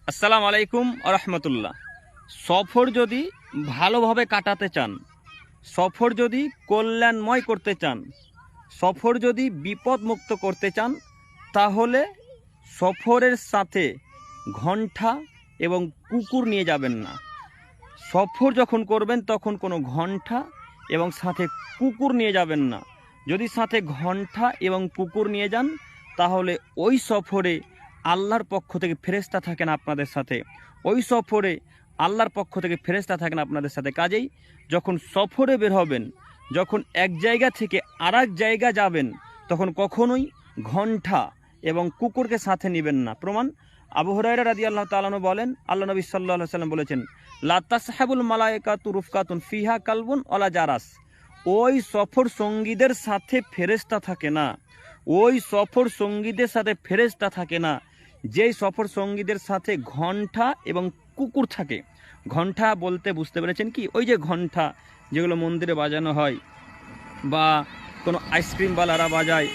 আসসালামু আলাইকুম রহমতুল্লাহ। সফর যদি ভালোভাবে কাটাতে চান, সফর যদি কল্যাণময় করতে চান, সফর যদি বিপদমুক্ত করতে চান, তাহলে সফরের সাথে ঘণ্টা এবং কুকুর নিয়ে যাবেন না। সফর যখন করবেন তখন কোনো ঘণ্টা এবং সাথে কুকুর নিয়ে যাবেন না। যদি সাথে ঘণ্টা এবং কুকুর নিয়ে যান তাহলে ওই সফরে আল্লাহর পক্ষ থেকে ফেরেশতা থাকেন আপনাদের সাথে, ওই সফরে আল্লাহর পক্ষ থেকে ফেরেশতা থাকেন আপনাদের সাথে। কাজেই যখন সফরে বের হবেন, যখন এক জায়গা থেকে আর এক জায়গা যাবেন, তখন কখনোই ঘণ্টা এবং কুকুরকে সাথে নেবেন না। প্রমাণ আবু হুরায়রা রাদিয়াল্লাহু তাআলা আনহু বলেন, আল্লাহ নবী সাল্লাল্লাহু আলাইহি ওয়াসাল্লাম বলেছেন, লা তাসহাবুল মালায়েকাতু রুফকাতুন ফিহা কালবুন ওয়ালা জারাস। ওই সফর সঙ্গীদের সাথে ফেরেশতা থাকে না, ওই সফর সঙ্গীদের সাথে ফেরেশতা থাকে না যেই সফর সঙ্গীদের সাথে ঘণ্টা এবং কুকুর থাকে। ঘণ্টা বলতে বুঝতে পেরেছেন কি? ওই যে ঘণ্টা যেগুলো মন্দিরে বাজানো হয় বা কোনো আইসক্রিমওয়ালারা বাজায়,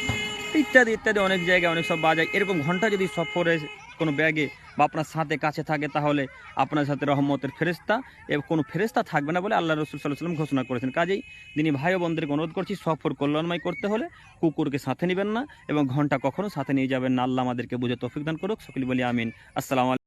ইত্যাদি ইত্যাদি অনেক জায়গায় অনেক সব বাজায়। এরকম ঘণ্টা যদি সফরে কোনো ব্যাগে বা আপনার সাথে কাছে থাকে তাহলে আপনার সাথে রহমতের ফেরেশতা এবং কোনো ফেরেশতা থাকবে না বলে আল্লাহ রাসূল সাল্লাল্লাহু আলাইহি ওয়াসাল্লাম ঘোষণা করেছেন। কাজেই দিনী ভাই ও বোনদেরকে অনুরোধ করছি, সফর কল্যাণময় করতে হলে কুকুরকে সাথে নেবেন না এবং ঘণ্টা কখনো সাথে নিয়ে যাবেন না। আল্লাহ আমাদেরকে বুঝে তৌফিক দান করুক। সকলে বলি আমিন। আসসালামু আলাইকুম।